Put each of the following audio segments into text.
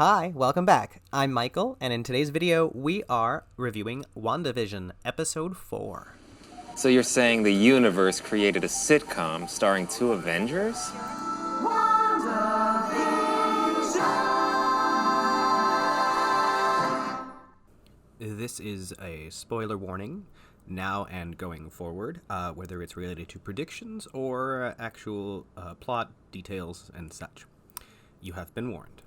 Hi, welcome back. I'm Michael, and in today's video, we are reviewing Wandavision, Episode 4. So you're saying the universe created a sitcom starring two Avengers? This is a spoiler warning, now and going forward, whether it's related to predictions or actual plot details and such. You have been warned.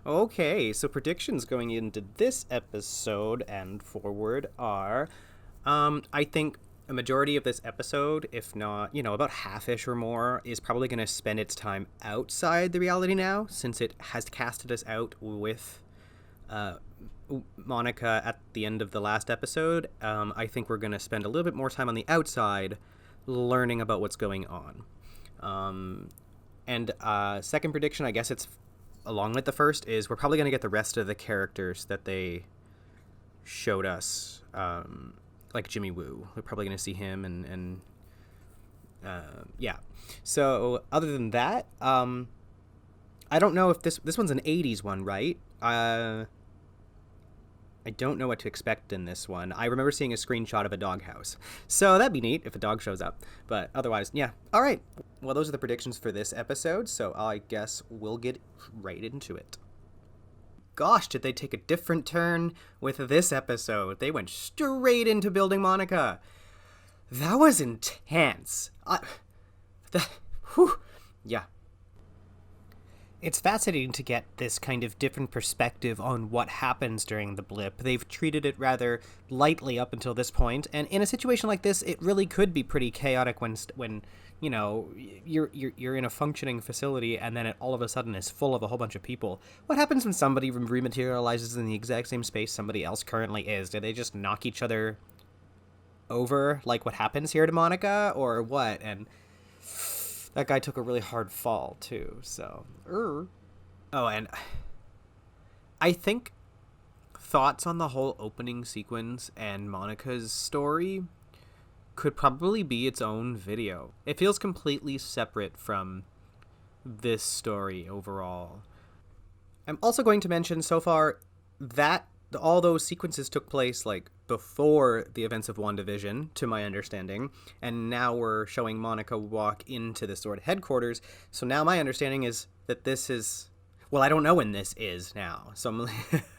Okay, so predictions going into this episode and forward are, I think a majority of this episode, if not, about half-ish or more, is probably going to spend its time outside the reality now, since it has casted us out with Monica at the end of the last episode. I think we're going to spend a little bit more time on the outside learning about what's going on. And second prediction, I guess it's along with the first, is we're probably going to get the rest of the characters that they showed us, like Jimmy Woo. We're probably going to see him, and yeah. So other than that, I don't know if this one's an 80s one, right? I don't know what to expect in this one. I remember seeing a screenshot of a doghouse. So that'd be neat if a dog shows up. But otherwise, yeah. All right. Well, those are the predictions for this episode, so I guess we'll get right into it. Gosh, did they take a different turn with this episode. They went straight into building Monica. That was intense. Yeah. It's fascinating to get this kind of different perspective on what happens during the blip. They've treated it rather lightly up until this point, and in a situation like this, it really could be pretty chaotic when you're in a functioning facility and then it all of a sudden is full of a whole bunch of people. What happens when somebody rematerializes in the exact same space somebody else currently is? Do they just knock each other over like what happens here to Monica, or what? And that guy took a really hard fall, too, so... Oh, and I think thoughts on the whole opening sequence and Monica's story could probably be its own video. It feels completely separate from this story overall. I'm also going to mention, so far, that all those sequences took place, like, before the events of WandaVision, to my understanding, and now we're showing Monica walk into the Sword headquarters, so now my understanding is that this is... Well, I don't know when this is now, so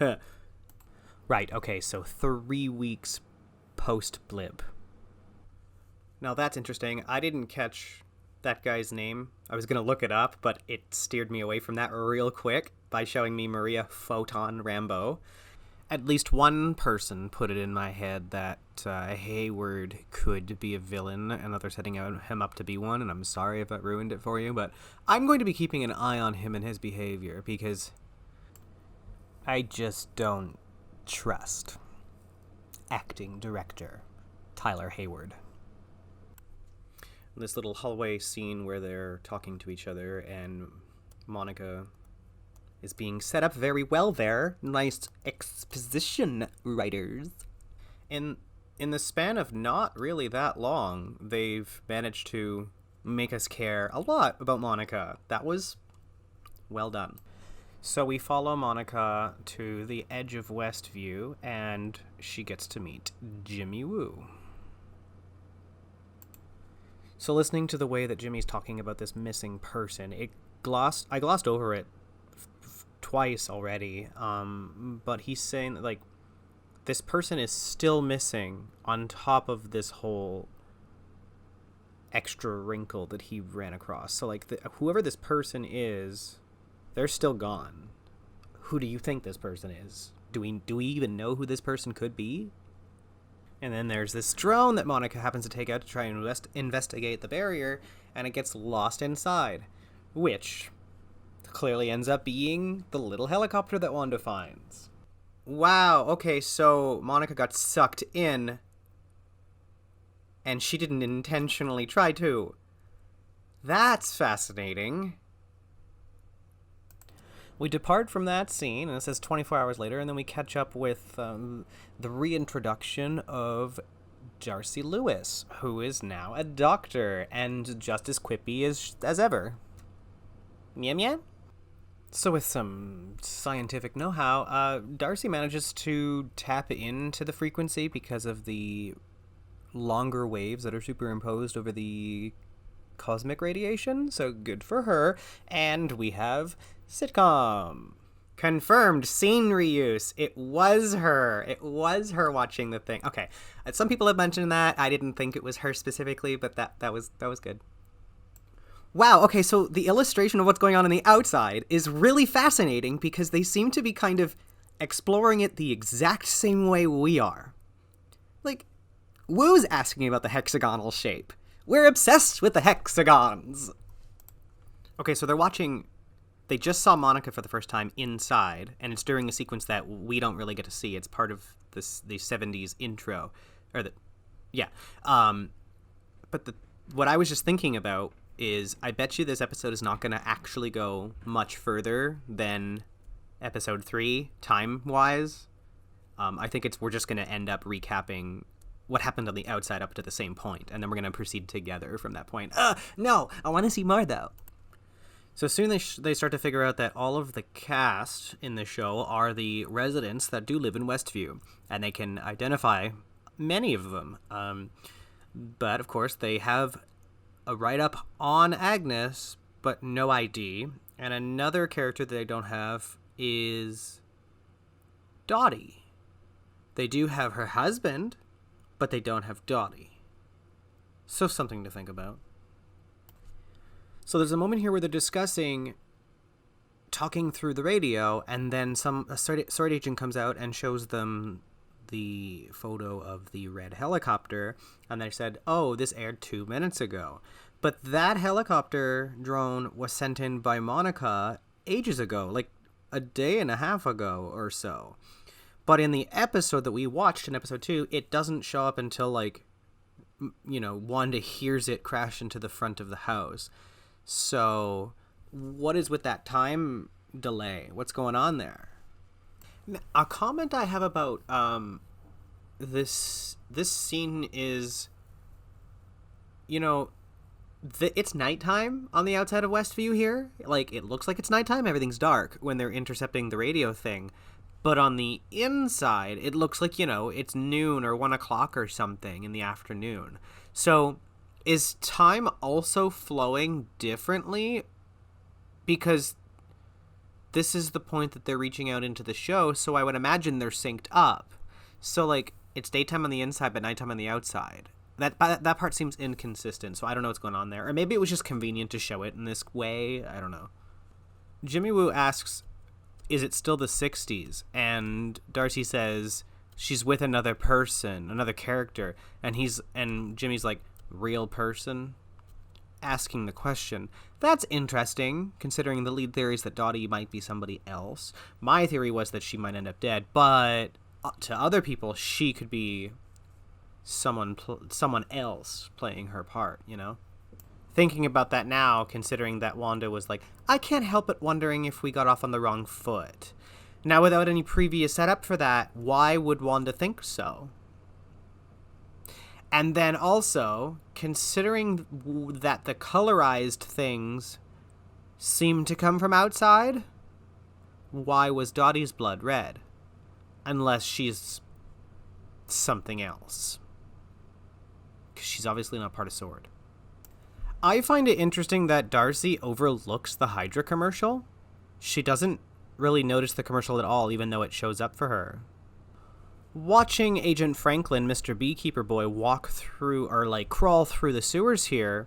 I'm... Right, okay, so 3 weeks post-blip. Now that's interesting. I didn't catch that guy's name. I was going to look it up, but it steered me away from that real quick by showing me Maria Photon Rambeau. At least one person put it in my head that Hayward could be a villain, and others setting him up to be one, and I'm sorry if that ruined it for you, but I'm going to be keeping an eye on him and his behavior, because I just don't trust acting director Tyler Hayward. This little hallway scene where they're talking to each other, and Monica is being set up very well there. Nice exposition, writers. In the span of not really that long, they've managed to make us care a lot about Monica. That was well done. So we follow Monica to the edge of Westview, and she gets to meet Jimmy Woo. So listening to the way that Jimmy's talking about this missing person, I glossed over it twice already, but he's saying that, like, this person is still missing on top of this whole extra wrinkle that he ran across. So, like, whoever this person is, they're still gone. Who do you think this person is? Do we even know who this person could be? And then there's this drone that Monica happens to take out to try and investigate the barrier, and it gets lost inside, which clearly ends up being the little helicopter that Wanda finds. Wow, okay, so Monica got sucked in, and she didn't intentionally try to. That's fascinating. We depart from that scene, and it says 24 hours later, and then we catch up with the reintroduction of Darcy Lewis, who is now a doctor, and just as quippy as ever. Meow meow? So with some scientific know-how, Darcy manages to tap into the frequency because of the longer waves that are superimposed over the cosmic radiation. So good for her. And we have sitcom. Confirmed scene reuse. It was her. It was her watching the thing. Okay. Some people have mentioned that. I didn't think it was her specifically, but that was good. Wow, okay, so the illustration of what's going on the outside is really fascinating because they seem to be kind of exploring it the exact same way we are. Like, Woo's asking about the hexagonal shape. We're obsessed with the hexagons! Okay, so they just saw Monica for the first time inside, and it's during a sequence that we don't really get to see. It's part of the 70s intro. But what I was just thinking about is I bet you this episode is not going to actually go much further than episode 3 time-wise. I think we're just going to end up recapping what happened on the outside up to the same point, and then we're going to proceed together from that point. No! I want to see more, though. So soon they start to figure out that all of the cast in the show are the residents that do live in Westview, and they can identify many of them. But, of course, they have a write-up on Agnes, but no ID. And another character that they don't have is Dottie. They do have her husband, but they don't have Dottie. So something to think about. So there's a moment here where they're talking through the radio, and then a SWORD agent comes out and shows them the photo of the red helicopter, and they said, oh, this aired 2 minutes ago. But that helicopter drone was sent in by Monica ages ago, like a day and a half ago or so. But in the episode that we watched in episode 2, it doesn't show up until, Wanda hears it crash into the front of the house. So what is with that time delay? What's going on there? A comment I have about this scene is, it's nighttime on the outside of Westview here. Like, it looks like it's nighttime. Everything's dark when they're intercepting the radio thing. But on the inside, it looks like, it's noon or 1 o'clock or something in the afternoon. So is time also flowing differently? Because this is the point that they're reaching out into the show, so I would imagine they're synced up. So, it's daytime on the inside, but nighttime on the outside. That part seems inconsistent, so I don't know what's going on there. Or maybe it was just convenient to show it in this way. I don't know. Jimmy Woo asks, is it still the 60s? And Darcy says she's with another person, another character. And Jimmy's like, real person? Asking the question. That's interesting, considering the lead theory is that Dottie might be somebody else. My theory was that she might end up dead, but to other people, she could be someone else playing her part, Thinking about that now, considering that Wanda was like, I can't help but wondering if we got off on the wrong foot. Now, without any previous setup for that, why would Wanda think so? And then also, considering that the colorized things seem to come from outside, why was Dottie's blood red? Unless she's something else. Because she's obviously not part of SWORD. I find it interesting that Darcy overlooks the Hydra commercial. She doesn't really notice the commercial at all, even though it shows up for her. Watching Agent Franklin, Mr. Beekeeper Boy, crawl through the sewers here,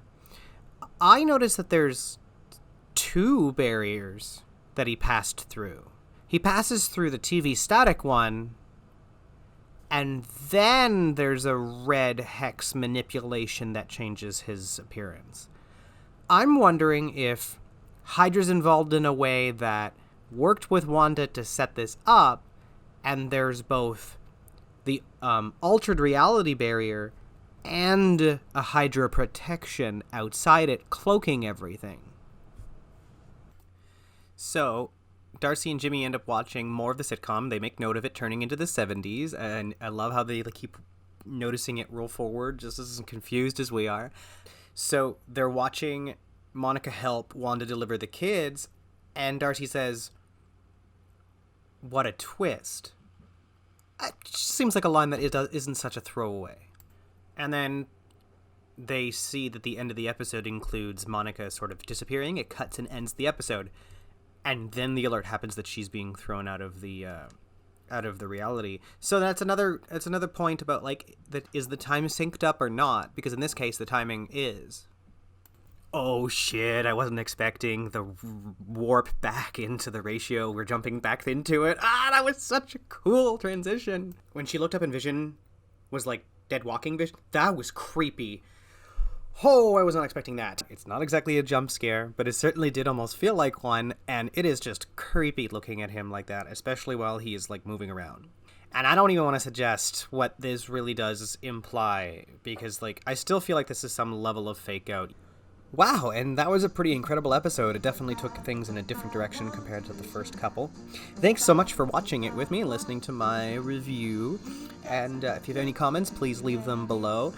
I noticed that there's 2 barriers that he passed through. He passes through the TV static one, and then there's a red hex manipulation that changes his appearance. I'm wondering if Hydra's involved in a way that worked with Wanda to set this up, and there's both the altered reality barrier and a Hydra protection outside it, cloaking everything. So Darcy and Jimmy end up watching more of the sitcom. They make note of it turning into the 70s, and I love how they keep noticing it roll forward, just as confused as we are. So they're watching Monica help Wanda deliver the kids, And Darcy says, "What a twist." It seems like a line that isn't such a throwaway. And then they see that the end of the episode includes Monica sort of disappearing. It cuts and ends the episode. And then the alert happens that she's being thrown out of the reality. So that's another point about, like, that is the time synced up or not? Because in this case, the timing is. Oh shit, I wasn't expecting the warp back into the ratio. We're jumping back into it. That was such a cool transition. When she looked up and Vision was like dead walking Vision, that was creepy. Oh, I was not expecting that. It's not exactly a jump scare, but it certainly did almost feel like one, and it is just creepy looking at him like that, especially while he is, like, moving around. And I don't even want to suggest what this really does imply, because, like, I still feel like this is some level of fake out. Wow, and that was a pretty incredible episode. It definitely took things in a different direction compared to the first couple. Thanks so much for watching it with me and listening to my review. And if you have any comments, please leave them below.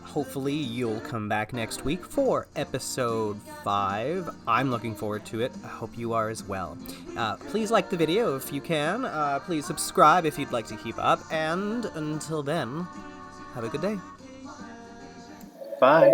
Hopefully you'll come back next week for episode 5. I'm looking forward to it. I hope you are as well. Please like the video if you can. Please subscribe if you'd like to keep up. And until then, have a good day. Bye.